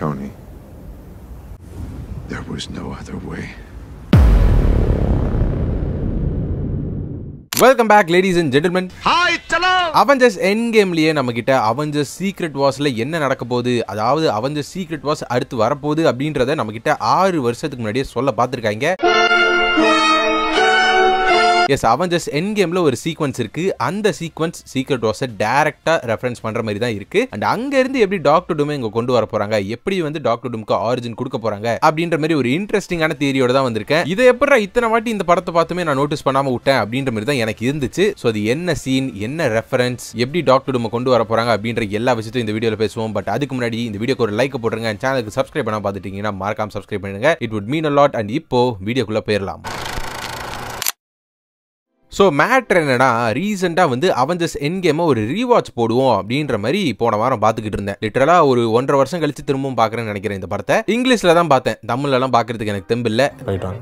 Tony. There was no other way. Welcome back, ladies and gentlemen. Hi, chalo. Avengers Endgameலயே நம்மகிட்ட Avengers Secret Warsல என்ன நடக்க போகுது, அதாவது Avengers Secret Wars அடுத்து வர போகுது அப்படின்றத நம்மகிட்ட 6 வருஷத்துக்கு முன்னாடியே சொல்ல பார்த்திருக்காங்க. எஸ், அவெஞ்சர்ஸ் எண்ட்கேம்ல ஒரு சீக்வன்ஸ் இருக்கு. அந்த சீக்வன்ஸ் சீக்ரெட் வார்ஸை டைரக்டா ரெஃபரன்ஸ் பண்ற மாதிரி தான் இருக்கு. அண்ட் அங்க இருந்து எப்படி டாக்டர் டூம் இங்க கொண்டு வர போறாங்க, எப்படி வந்து டாக்டர் டூம்க்கு ஆரிஜின் கொடுக்க போறாங்க அப்படின்ற மாதிரி ஒரு இன்ட்ரெஸ்டிங்கான தியரியோட தான் வந்திருக்கேன். இதை எப்படா இத்தனை வாட்டி இந்த படத்தை பார்த்துமே நான் நோட்டீஸ் பண்ணாம விட்டேன் அப்படின்ற மாதிரி தான் எனக்கு இருந்துச்சு. ஸோ அது என்ன சீன், என்ன ரெஃபரன்ஸ், எப்படி டாக்டர் டூமை கொண்டு வர போறாங்க அப்படின்ற எல்லா விஷயத்தையும் இந்த வீடியோல பேசுவோம். பட் அதுக்கு முன்னாடி இந்த வீடியோக்கு ஒரு லைக் போட்டுருங்க. சேனலுக்கு சப்ஸ்கிரைப் பண்ணா பார்த்துட்டீங்கன்னா மறக்காம சப்ஸ்கிரைப் பண்ணுங்க. It would mean a lot. And இப்போ வீடியோக்குள்ள போயிடலாம். ஸோ மேட்ரு என்னன்னா, ரீசெண்டாக வந்து அவெஞ்சர்ஸ் எண்ட்கேமை ஒரு ரீவாட்ச் போடுவோம் அப்படின்ற மாதிரி போன வாரம் பார்த்துக்கிட்டு இருந்தேன். லிட்டரலாக ஒரு 1.5 வருஷம் கழிச்சு திரும்பவும் பார்க்குறேன்னு நினைக்கிறேன். இந்த படத்தை இங்கிலீஷில் தான் பார்த்தேன், தமிழ்லலாம் பார்க்கறதுக்கு எனக்கு தெம்பில்லை. போயிட்டான்.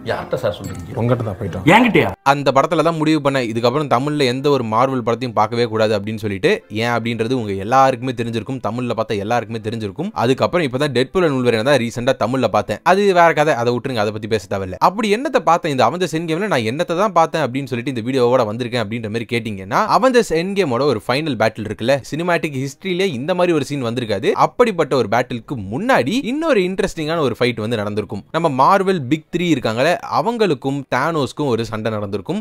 யார்கிட்ட சார் சொல்றீங்க? உங்ககிட்ட தான் போயிட்டான். என்கிட்டயா? அந்த படத்தில் தான் முடிவு பண்ணேன், இதுக்கப்புறம் தமிழில் எந்த ஒரு மார்வல் படத்தையும் பார்க்கவே கூடாது அப்படின்னு சொல்லிட்டு. ஏன் அப்படின்றது உங்க எல்லாருக்குமே தெரிஞ்சிருக்கும், தமிழில் பார்த்தா எல்லாருக்குமே தெரிஞ்சிருக்கும். அதுக்கப்புறம் இப்போ தான் டெட்பூல் அண்ட் வூல்வரின் தான் ரீசெண்டாக தமிழில் பார்த்தேன். அது வேற கதை, அதை விட்டுருங்க, அதை பற்றி பேச தேவையில்லை. அப்படி என்னத்தை பார்த்தேன் இந்த அவெஞ்சர்ஸ் எண்ட்கேம்ல, நான் என்னத்தை தான் பார்த்தேன் அப்படின்னு சொல்லிட்டு இந்த வீடியோவோட வந்திருக்கேன் அப்படின்ற மாதிரி கேட்டீங்கன்னா, அவெஞ்சர்ஸ் எண்ட்கேமோட ஒரு ஃபைனல் பேட்டில் இருக்குல்ல, சினிமாட்டிக் ஹிஸ்டரியிலே இந்த மாதிரி ஒரு சீன் வந்திருக்காது. அப்படிப்பட்ட ஒரு பேட்டிலுக்கு முன்னாடி இன்னொரு இன்ட்ரெஸ்டிங்கான ஒரு ஃபைட் வந்து நடந்திருக்கும். நம்ம மார்வல் பிக் 3 இருக்காங்களே, அவங்களுக்கும் தானோஸ்க்கும் ஒரு சண்டை நடந்திருக்கும்.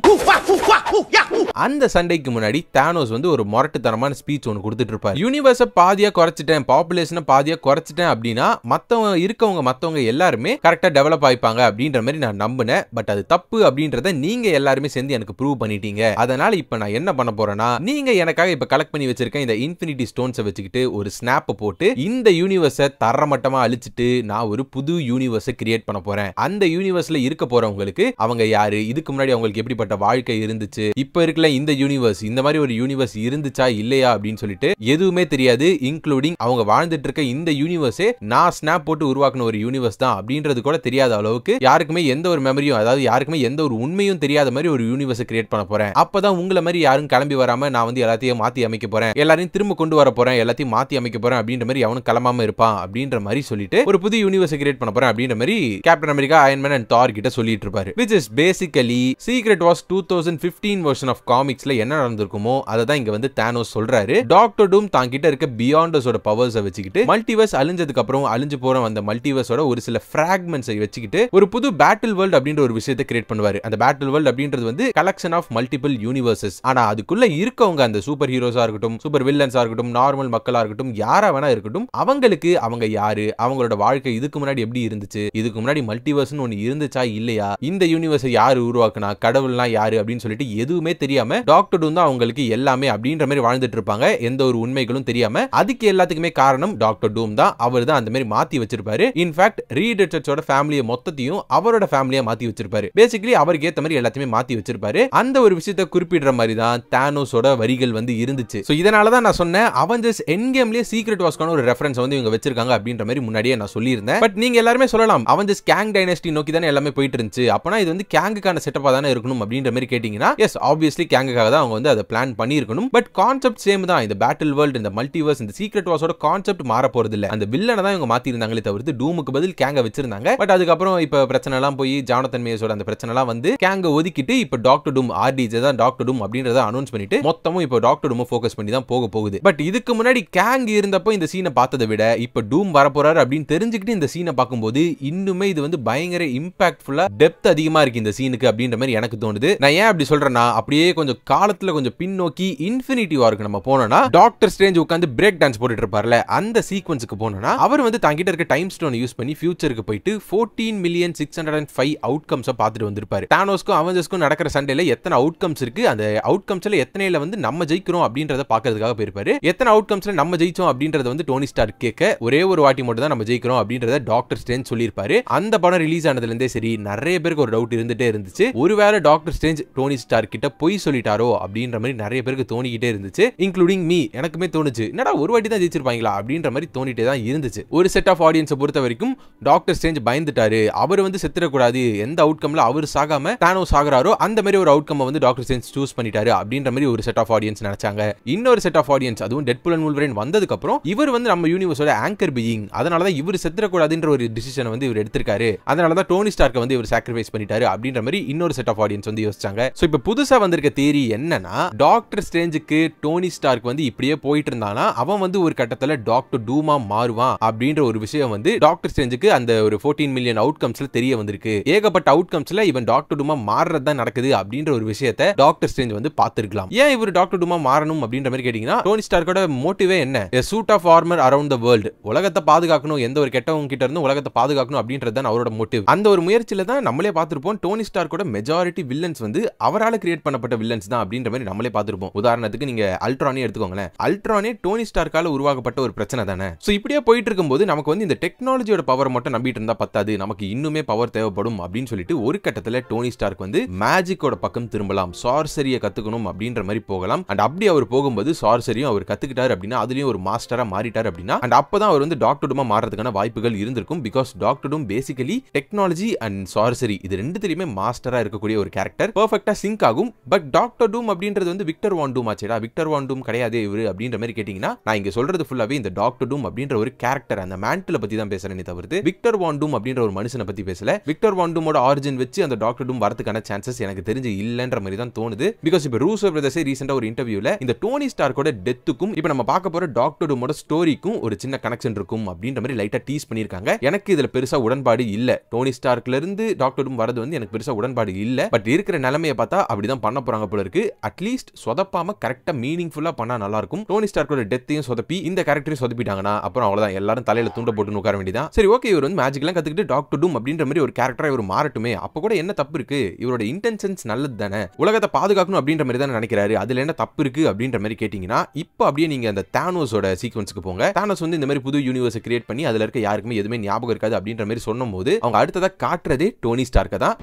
அந்த சண்டைக்கு முன்னாடி தானோஸ் வந்து ஒரு மொரட்டுத்தனமான ஸ்பீச் ஒன்று கொடுத்துட்டு இருப்பாரு. யூனிவர்ஸை பாதியா குறைச்சிட்டேன், பாப்புலேஷனை பாதியா குறைச்சிட்டேன் அப்படின்னா மத்தவங்க எல்லாருமே கரெக்டா டெவலப் ஆயிப்பாங்க அப்படின்ற மாதிரி நான் நம்பினேன். பட் அது தப்பு அப்படின்றத நீங்க எல்லாருமே சேர்ந்து எனக்கு ப்ரூவ் பண்ணிட்டீங்க. அதனால இப்ப நான் என்ன பண்ண போறேன்னா, நீங்க எனக்காக இப்ப கலெக்ட் பண்ணி வச்சிருக்கேன் இந்த இன்ஃபினிட்டி ஸ்டோன்ஸை வச்சுக்கிட்டு ஒரு ஸ்னாப் போட்டு இந்த யூனிவர்ஸை தரமட்டமா அழிச்சிட்டு நான் ஒரு புது யூனிவர்ஸை கிரியேட் பண்ண போறேன். அந்த யூனிவர்ஸ்ல இருக்க போறவங்களுக்கு அவங்க யாரு, இதுக்கு முன்னாடி அவங்களுக்கு எப்படிப்பட்ட வாழ்க்கை இருந்துச்சு, இப்ப இருக்கல இந்த யூனிவர்ஸ், இந்த மாதிரி ஒரு யூனிவர்ஸ் இருந்துச்சா இல்லையா அப்படின்னு சொல்லிட்டு எதுவுமே தெரியாது. இன்க்ளூடிங் அவங்க வாழ்ந்துட்டு இருக்க இந்த யூனிவர்ஸே நான் ஸ்னாப் போட்டு உருவாக்கின ஒரு யூனிவர்ஸ் தான் அப்படின்றது கூட தெரியாத அளவுக்கு யாருக்குமே எந்த ஒரு மெமரியும், அதாவது யாருக்குமே எந்த ஒரு உண்மையும் தெரியாத மாதிரி ஒரு யூனிவர்ஸை கிரியேட் பண்ண போறேன். அப்பதான் உங்களை மாதிரி யாரும் கிளம்பி வராம நான் வந்து எல்லாத்தையும் மாத்தி அமைக்க போறேன், எல்லாரையும் திரும்ப கொண்டு வர போறேன், எல்லாத்தையும் மாத்தி அமைக்க போறேன் அப்படின்ற மாதிரி அவனும் கிளம்பாம இருப்பான் அப்படின்ற மாதிரி சொல்லிட்டு ஒரு புது யூனிவர்ஸை கிரியேட் பண்ண போறேன் அப்படின்ற மாதிரி captain America, iron man and தார் கிட்ட சொல்லிட்டு இருப்பாரு. which is basically Secret Wars 2015 version of comicsல என்ன நடந்திருக்குமோ அதை தான் இங்க வந்து தானோஸ் சொல்றாரு. டாக்டர் டூம் தான் கிட்ட இருக்க பியாண்டர்ஸோட பவர்ஸை வச்சுக்கிட்டு மல்டிவர்ஸ் அழிஞ்சதுக்கு அப்புறம் அழிஞ்சு போற அந்த மல்டிவர்ஸோட ஒரு சில ஃபிராக்மெண்ட்ஸை வச்சுக்கிட்டு ஒரு புது பேட்டில் வேர்ல்ட் அப்படின்ற ஒரு விஷயத்தை கிரியேட் பண்ணுவாரு. அந்த பேட்டில் வேர்ல்ட் அப்படின்றது வந்து கலெக்ஷன் ஆஃப் மல்டிபிள் யூனிவர்சஸ். ஆனா அதுக்குள்ள இருக்கவங்க அந்த சூப்பர் ஹீரோஸா இருக்கட்டும், சூப்பர் வில்லன்ஸா இருக்கட்டும், நார்மல் மக்களா இருக்கட்டும், யாரா வேணா இருக்கட்டும், அவங்களுக்கு அவங்க யாரு, அவங்களோட வாழ்க்கை இதுக்கு முன்னாடி எப்படி இருந்துச்சு, இதுக்கு முன்னாடி மல்டிவர்ஸ்னு ஒன்னு இருந்துச்சா இல்லையா, இந்த யூனிவர்ஸை யாரு உருவாக்குனா, கடவுள்னா யாரு அப்படின்னு சொல்லிட்டு எதுவுமே தெரியாம டாக்டர் டூம் தான் அவங்களுக்கு எல்லாமே அப்படின்ற மாதிரி வாழ்ந்துட்டு இருப்பாங்க, எந்த ஒரு உண்மைகளும் தெரியாம. அதுக்கு எல்லாத்துக்குமே காரணம் டாக்டர் டூம் தான். அவர் தான் அந்த மாதிரி மாத்தி வச்சிருப்பாரு. இன்ஃபேக்ட் ரீட் ரிச்சர்ட்ஸோட ஃபேமிலியை மொத்தத்தையும் அவரோட ஃபேமிலியா மாத்தி வச்சிருப்பாரு. பேசிக்கலி அவருக்கு ஏத்த மாதிரி எல்லாத்தையுமே மாத்தி வச்சிருப்பாரு. அந்த ஒரு விஷயத்தை குறிப்பிடுற மாதிரி தான் தானோஸோட வரிகள் வந்து இருந்துச்சு. சோ இதனால தான் நான் சொன்னேன், அவெஞ்சர்ஸ் எண்ட்கேம்லயே சீக்ரெட் வார்ஸ்க்கான ஒரு ரெஃபரன்ஸ் வந்து இவங்க வச்சிருக்காங்க அப்படின்ற மாதிரி முன்னாடியே நான் சொல்லியிருந்தேன். பட் நீங்க எல்லாருமே சொல்லலாம், அவெஞ்சர்ஸ் கேங் டைனஸ்டி நோக்கி தானே எல்லாமே போயிட்டு இருந்துச்சு, அப்பனா இது வந்து கேங்குக்கான செட்டப்பா தானே இருக்கணும் அப்படின்ற மாதிரி கேட்டீங்கன்னா, எஸ் ஆப்வியஸ்லி கேங்குக்காக தான் அவங்க வந்து அதை பிளான் பண்ணியிருக்கணும். பட் கான்செப்ட் சேம் தான். இந்த பேட்டில் வேர்ல்ட், இந்த மல்டிவர்ஸ், இந்த சீக்ரெட் வார்ஸோட கான்செப்ட் மாற போறது இல்ல. அந்த வில்லனை தான் இவங்க மாத்தி இருந்தாங்களே தவிர்த்து டூமுக்கு பதில் கேங்க வச்சிருந்தாங்க. பட் அதுக்கப்புறம் இப்ப பிரச்சனை எல்லாம் போய் ஜானதன் மேயர்ஸோட அந்த பிரச்சனை எல்லாம் வந்து கேங்க ஒதுக்கிட்டு இப்ப டாக்டர் டூம், ஆர்டிஜே தான் டாக்டர் டூம் அப்படின்றத அனௌன்ஸ் பண்ணிட்டு மொத்தமும் இப்ப டாக்டர் டூம் ஃபோக்கஸ் பண்ணி தான் போக போகுது. பட் இதுக்கு முன்னாடி கேங் இருந்தப்போ இந்த சீனை பார்த்ததை விட இப்ப டூம் வரப்போறாரு அப்படின்னு தெரிஞ்சுக்கிட்டு இந்த சீனை பார்க்கும்போது இன்னுமே இது வந்து பயங்கர இம்பாக்ட்ஃபுல்லா டெப்த் அதிகமா இருக்கு இந்த சீனுக்கு அப்படின்ற மாதிரி எனக்கு தோணுது. நான் ஏன் அப்படி சொல்றேன்னா, அப்படியே கொஞ்சம் காலத்துல கொஞ்சம் பின்னோக்கி இன்ஃபினிட்டி வாருக்கு நம்ம போனோம்னா, டாக்டர் ஸ்ட்ரேஞ்ச் உட்கார்ந்து பிரேக் டான்ஸ் போட்டுட்டு இருப்பார்ல, அந்த சீக்வன்ஸ்க்கு போனோம்னா அவர் வந்து தாங்கிட்ட இருக்க டைம் ஸ்டோன் யூஸ் பண்ணி ஃபியூச்சருக்கு போயிட்டு 14,605 அவுட்கம்ஸை பார்த்துட்டு வந்திருப்பாரு. தானோஸ்க்கும் அவெஞ்சர்ஸ்க்கும் நடக்கிற சண்டையில எத்தனை அவுட்கம்ஸ் இருக்கு, அந்த அவுட்கம்ஸ்ல எத்தனையில வந்து நம்ம ஜெயிக்கிறோம் அப்படின்றத பாக்குறதுக்காக போயிருப்பாரு. எத்தனை அவுட்கம்ஸ்ல நம்ம ஜெயிச்சோம் அப்படின்றத வந்து டோனி ஸ்டார்க் கேட்க ஒரே ஒரு வாட்டி மட்டும் தான் நம்ம ஜெயிக்கிறோம் அப்படின்றத டாக்டர் ஸ்ட்ரேஞ்ச் சொல்லியிருப்பாரு. அந்த படம் ரிலீஸ் ஆனதுல இருந்தே சரி நிறைய பேருக்கு ஒரு டவுட் இருந்துட்டே இருந்துச்சு, ஒருவேளை Doctor Strange Tony Stark Stark கிட்ட பொய் சொல்லிட்டாரோ அப்படின்ற மாதிரி நிறைய பேருக்கு தோணிக்கிட்டே இருந்துச்சு, இன்க்ளூடிங் மீ. எனக்குமே தோணுச்சு, என்னடா ஒரு வாட்டி தான் ஜெயிச்சிருப்பாங்களா அப்படின்ற மாதிரி தோணிட்டே தான் இருந்துச்சு. ஒரு செட் ஆஃப் ஆடியன்ஸை பொறுத்த வரைக்கும் டாக்டர் ஸ்ட்ரேஞ்ச் பயந்துட்டாரு, அவர் வந்து செத்துறக்கூடாது, எந்த அவுட்கம்ல அவர் சாகாம தானோஸ் ஆகுறாரோ அந்த மாதிரி ஒரு அவுட்கம் வந்து டாக்டர் ஸ்ட்ரேஞ்ச் சூஸ் பண்ணிட்டாரு அப்படின்ற மாதிரி ஒரு செட் ஆஃப் ஆடியன்ஸ் நினைச்சாங்க. இன்னொரு செட் ஆஃப் ஆடியன்ஸ், அதுவும் டெட்பூல் அண்ட் வூல்வரைன் வந்ததுக்கு அப்புறம் இவர் வந்து நம்ம யூனிவர்ஸோட ஆங்கர் பீயிங், அதனால தான் இவர் செத்துறக்கூடாதுன்ற ஒரு டிசிஷனை வந்து இவர் எடுத்திருக்காரு, அதனால தான் டோனி ஸ்டார்க்கை வந்து இவர் சாக்ரிஃபைஸ் பண்ணிட்டாரு அப்படின்ற மாதிரி இன்னொரு செட் ஆஃப் ஆடியன்ஸ் வந்து யோசிச்சாங்க. சோ இப்போ புதுசா வந்திருக்க தியரி என்னன்னா, டாக்டர் ஸ்ட்ரேஞ்சுக்கு டோனி ஸ்டார்க் வந்து இப்படியே போயிட்டு இருந்தானா அவன் வந்து ஒரு கட்டத்துல டாக்டர் டூமா மாறுவான் அப்படின்ற ஒரு விஷயம் வந்து டாக்டர் ஸ்ட்ரேஞ்சுக்கு அந்த ஒரு 14 மில்லியன் அவுட்கம்ஸ்ல தெரிய வந்திருக்கு. ஏகப்பட்ட அவுட்கம்ஸ்ல இவன் டாக்டர் டூமா மாறுறது தான் நடக்குது அப்படின்ற ஒரு விஷயத்தை டாக்டர் ஸ்ட்ரேஞ்ச் வந்து பார்த்திருக்கலாம். ஏன் இவர் டாக்டர் டூமா மாறணும் அப்படின்ற மாதிரி கேட்டீங்கன்னா, டோனி ஸ்டார்க்கோட மோட்டிவே என்ன? a suit of armor around the world, உலகத்தை பாதுகாக்கணும், எந்த ஒரு கெட்டவங்க கிட்ட இருந்து உலகத்தை பாதுகாக்கணும் அப்படின்றது தான் அவரோட மோட்டிவ். அந்த ஒரு முயற்சியில தான் நம்மளே பார்த்திருப்போம் டோனி ஸ்டார்க்கோட மெஜாரிட்டி வில்லன்ஸ் வந்து அவரால கிரியேட் பண்ணப்பட்ட வில்லன்ஸ் தான் அப்படின்ற மாதிரி நம்மளே பார்த்திருப்போம். உதாரணத்துக்கு நீங்க அல்ட்ரானே எடுத்துக்கோங்களேன், அல்ட்ரானே டோனி ஸ்டார்க்கால உருவாக்கப்பட்ட ஒரு பிரச்சனை தானே. சோ இப்படியே போயிட்டு இருக்கும்போது நமக்கு வந்து இந்த டெக்னாலஜியோட பவர் மட்டும் நம்பிட்டு இருந்தா பத்தாது, நமக்கு இன்னுமே பவர் தேவைப்படும் அப்படின்னு சொல்லிட்டு ஒரு கட்டத்துல டோனி ஸ்டார்க் வந்து மேஜிக்கோட பக்கம் திரும்பலாம், சார்சரியை கத்துக்கணும் அப்படின்ற மாதிரி போகலாம். அண்ட் அப்படி அவர் போகும்போது சார்சரியும் அவர் கத்துக்கிட்டாரு அப்படின்னா அதுலயும் ஒரு மாஸ்டரா மாறிட்டார் அப்படின்னா, அண்ட் அப்பதான் அவர் வந்து டாக்டர் டூமா மாறதுக்கான வாய்ப்புகள் இருந்திருக்கும். Because Doctor Doom basically technology and sorcery இது ரெண்டுத்திலுமே மாஸ்டரா இருக்கக்கூடிய ஒரு கேரக்டர், பெர்ஃபெக்ட்டா சிங்க் ஆகும். பட் டாக்டர் டூம் அப்படின்றது வந்து விக்டர் வான் டூம் ஆச்சேடா, விக்டர் வான் டூம் கிடையாது இவரு அப்படின்ற மாதிரி கேட்டீங்கன்னா, நான் இங்க சொல்றது ஃபுல்லாவே இந்த டாக்டர் டூம் அப்படின்ற ஒரு கேரக்டர், அந்த மேண்டில பத்தி தான் பேசுறேனே தவிர்த்து விக்டர் வான் டூம் அப்படின்ற ஒரு மனுஷனை பத்தி பேசல. விக்டர் வான் டூமோட ஆரிஜின் வச்சு அந்த டாக்டர் டூம் வரதுக்கான சான்சஸ் எனக்கு தெரிஞ்சு இல்லன்ற மாதிரி தான் தோணுது. பிகாஸ் இப்ப ரூசோ பிரதர்ஸ் ரீசெண்டா ஒரு இன்டர்வியூல இந்த டோனி ஸ்டார்க்கோட டெத்துக்கும் இப்ப நம்ம பார்க்க போற டாக்டர் டூமோட ஸ்டோரிக்கும் ஒரு சின்ன கனெக்ஷன் இருக்கும் அப்படின்ற மாதிரி லைட்டா டீஸ் பண்ணிருக்காங்க. எனக்கு இதுல பெருசா உடன்பாடு இல்ல, டோனி ஸ்டார்க்ல இருந்து டாக்டர் டூம் வரது வந்து எனக்கு பெருசா உடன்பாடு இல்ல. பட் இருக்கிற நிலைமையை பார்த்தா அப்படிதான் பண்ண போறாங்க போல இருக்கு. அட்லீஸ்ட் சொதப்பாம கரெக்டா மீனிங்ஃபுல்லா பண்ணா நல்லா இருக்கும். டோனி ஸ்டார்க்கோட டெத்தையும் சொதப்பி இந்த கேரக்டரையும் சொதப்பிட்டாங்கன்னா அப்புறம் அவ்வளவுதான், எல்லாரும் தலையில தூண்ட போட்டு உட்கார வேண்டியதான். சரி ஓகே, இவர் வந்து மேஜிக் எல்லாம் கத்துக்கிட்டு டாக்டர் டூம் அப்படின்ற மாதிரி ஒரு கேரக்டரா இவர் மாறட்டுமே, அப்ப கூட என்ன தப்பு இருக்கு? இவரோட இன்டென்ஷன்ஸ் நல்லது தானே, உலகத்தை பாதுகாக்கணும் அப்படின்ற மாதிரி தானே நினைக்கிறாரு, அதுல என்ன தப்பு இருக்கு அப்படின்ற மாதிரி கேட்டீங்கன்னா, இப்போ அப்படியே நீங்க அந்த தானோஸோட சீக்வன்ஸ்க்கு போங்க. தானோஸ் வந்து இந்த மாதிரி புது யூனிவர்ஸ் கிரியேட் பண்ணி அதுல இருக்க யாருக்குமே எதுவுமே ஞாபகம் இருக்காது அப்படின்ற மாதிரி சொன்னபோது அவங்க அடுத்ததா காட்டுறதே டோனி ஸ்டார்க்க தான்.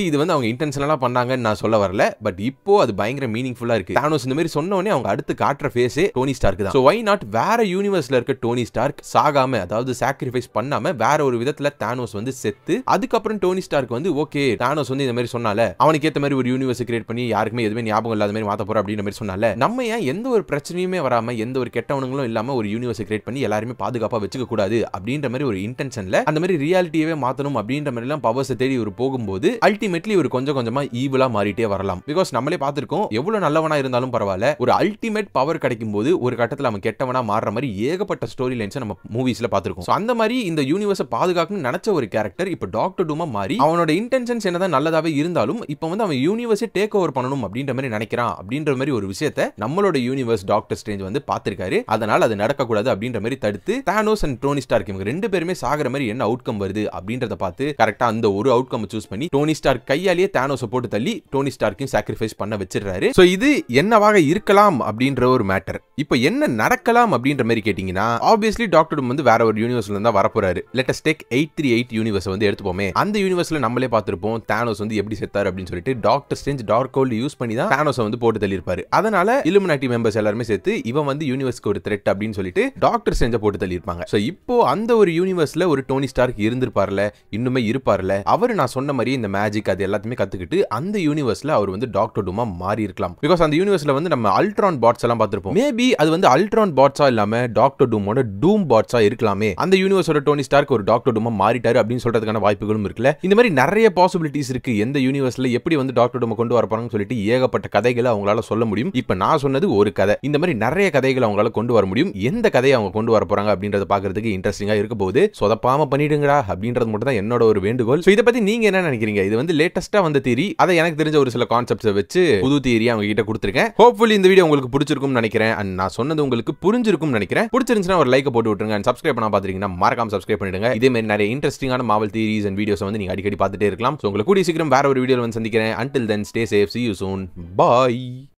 இது வந்து அவங்க இன்டென்ஷனலா பண்ணாங்கன்னு நான் சொல்ல வரல, பட் இப்போ அது பயங்கர மீனிங்ஃபுல்லா இருக்கு. தானோஸ் இந்த மாதிரி சொன்ன உடனே அவங்க அடுத்து காட்டுற ஃபேஸே டோனி ஸ்டார்க் தான். சோ வை நாட் வேற யூனிவர்ஸ்ல இருக்க டோனி ஸ்டார்க் சாகாம, அதாவது சாக்ரிஃபைஸ் பண்ணாம வேற ஒரு விதத்துல தானோஸ் வந்து செத்து அதுக்கப்புறம் டோனி ஸ்டார்க் வந்து ஓகே தானோஸ் வந்து இந்த மாதிரி சொன்னால அவனுக்கு ஏத்த மாதிரி ஒரு யூனிவர்ஸ் கிரியேட் பண்ணி யாருக்குமே எதுவுமே ஞாபகம் இல்லாத மாதிரி மாத்த போற அப்படின்ற மாதிரி சொன்னால, நம்ம ஏன் எந்த ஒரு பிரச்சனையுமே வராம எந்த ஒரு கெட்டவனுங்களும் இல்லாம ஒரு யூனிவர்ஸ் கிரியேட் பண்ணி எல்லாருமே பாதுகாப்பா வச்சுக்க கூடாது அப்படின்ற மாதிரி ஒரு இன்டென்ஷன்ல அந்த மாதிரி ரியாலிட்டியவே மாத்தணும் அப்படின்ற மாதிரி எல்லாம் பவர்ஸ் தேடி ஒரு போகும்போது அல்டிமேட்லி ஒரு கொஞ்சம் கொஞ்சமா ஈவிலா மாறிட்டே வரலாம். பிகாஸ் நம்மளே பார்த்திருக்கோம், எவ்வளவு நல்லவனா இருந்தாலும் பரவாயில்ல, ஒரு அல்டிமேட் பவர் கிடைக்கும் போது ஒரு கட்டத்துல அவன் கெட்டவனா மாறுற மாதிரி ஏகப்பட்ட ஸ்டோரி லைன்ஸ் நம்ம மூவிஸ்ல பார்த்திருக்கோம். சோ அந்த மாதிரி இந்த யூனிவர்ஸை பாதுகாக்கணும்னு நினைச்ச ஒரு கேரக்டர் இப்ப டாக்டர் டூமா மாறி அவனோட இன்டென்ஷன்ஸ் என்னதான் நல்லதாவே இருந்தாலும் இப்ப வந்து அவன் யூனிவர்ஸை டேக் ஓவர் பண்ணணும் அப்படின்ற மாதிரி நினைக்கிறான் அப்படின்ற மாதிரி ஒரு விஷயத்தை நம்மளோட யூனிவர்ஸ் டாக்டர் ஸ்ட்ரேஞ்ச் வந்து பார்த்திருக்காரு. அதனால அது நடக்கக்கூடாது அப்படின்ற மாதிரி தடுத்து தானோஸ் அண்ட் டோனி ஸ்டார்க் இவங்க ரெண்டு பேருமே சாகிற மாதிரி என்ன அவுட்கம் வருது அப்படின்றத பார்த்து கரெக்டா அந்த ஒரு அவுட்கம் சூஸ் பண்ணி டோனி ஸ்டார்க் கையாலேயே தானோஸை போட்டு தள்ளி டோனி ஸ்டார்க்கையும் சாக்ரிஃபைஸ் பண்ண வச்சிடுறாரு. சோ இது என்னவாக இருக்கலாம் அப்படின்ற ஒரு மேட்டர். இப்போ என்ன நடக்கலாம் அப்படின்ற மாதிரி கேட்டீங்கன்னா, ஆப்வியஸ்லி டாக்டர் டூம் வந்து வேற ஒரு யூனிவர்ஸ்ல இருந்தா வரப்போறாரு. லெட் அஸ் டேக் 838 யூனிவர்ஸ் வந்து எடுத்துப்போமே. அந்த யூனிவர்ஸ்ல நம்மளே பார்த்திருப்போம் தானோஸ் வந்து எப்படி செத்தாரு அப்படின்னு சொல்லிட்டு Doctor Strange Darkhold use பண்ணி தான் தானோஸை வந்து போட்டு தள்ளியிருப்பாரு. அதனால இல்லுமினாட்டி மெம்பர்ஸ் எல்லாரும் சேர்த்து இவன் வந்து யூனிவர்ஸ்க்கு ஒரு த்ரெட் அப்படின்னு சொல்லிட்டு டாக்டர் ஸ்ட்ரேஞ்சை போட்டு தள்ளியிருப்பாங்க. சோ இப்போ அந்த ஒரு யூனிவர்ஸ்ல ஒரு டோனி ஸ்டார்க் இருந்திருப்பார்ல, இன்னுமே இருப்பார்ல, அவர் நான் சொன்ன மாதிரி இந்த மேஜிக் அது எல்லாத்தையுமே கத்துக்கிட்டு அந்த யூனிவர்ஸ்ல அவர் வந்து டாக்டர் டூமா மாறி இருக்கலாம். பிகாஸ் அந்த யூனிவர்ஸ்ல வந்து நம்ம அல்ட்ரான் பாட்ஸ் எல்லாம் பார்த்திருப்போம். மேபி அது வந்து அல்ட்ரான் பாட்ஸா இல்லாம டாக்டர் டூமோட டூம் பாட்ஸா இருக்கலாமே. அந்த யூனிவர்ஸோட டோனி ஸ்டார்க் ஒரு டாக்டர் டூமா மாறிட்டாரு அப்படின்னு சொல்றதுக்கான வாய்ப்புகளும் இருக்குல்ல. இந்த மாதிரி நிறைய பாசிபிலிட்டிஸ் இருக்கு. எந்த யூனிவர்ஸ்ல எப்படி வந்து டாக்டர் டூமா கொண்டு வர போறாங்கன்னு சொல்லிட்டு ஏகப்பட்ட கதைகளை அவங்களால சொல்ல முடியும். இப்ப நான் சொன்னது ஒரு கதை, இந்த மாதிரி நிறைய கதைகளை அவங்களால கொண்டு வர முடியும். எந்த கதையை அவங்க கொண்டு வர போறாங்க அப்படின்றத பாக்குறதுக்கு இன்ட்ரெஸ்டிங்கா இருக்க போகுது. சொதப்பாம பண்ணிடுங்கடா அப்படின்றது மட்டும் தான் என்னோட ஒரு வேண்டுகோள். இதை பத்தி நீங்க என்ன நினைக்கிறீங்க? இது வந்து லேட்டஸ்டா வந்த தியரி, அதை எனக்கு தெரிஞ்ச ஒரு சில கான்செப்ட்ஸை வச்சு புது தியரி அவங்க கிட்ட கொடுத்துருக்கேன். ஹோப்ஃபுல்லி இந்த வீடியோ உங்களுக்கு பிடிச்சிருக்கும்னு நினைக்கிறேன். அண்ட் நான் சொன்னது உங்களுக்கு புரிஞ்சிருக்கும்னு நினைக்கிறேன். பிடிச்சிருந்துச்சுன்னா ஒரு லைக் போட்டு விட்டுருங்க. அண்ட் சப்ஸ்கிரைப் பண்ணா பாத்தீங்கன்னா மறக்காம சப்ஸ்கிரைப் பண்ணிடுங்க. இதே மாதிரி நிறைய இன்ட்ரெஸ்டிங்கான மாவல் தியரிஸ் அண்ட் வீடியோஸ் வந்து நீங்க அடிக்கடி பார்த்துட்டே இருக்கலாம். உங்களுக்கு கூடிய சீக்கிரம் வேற ஒரு வீடியோல வந்து சந்திக்கிறேன். Until then, stay safe. See you soon. Bye.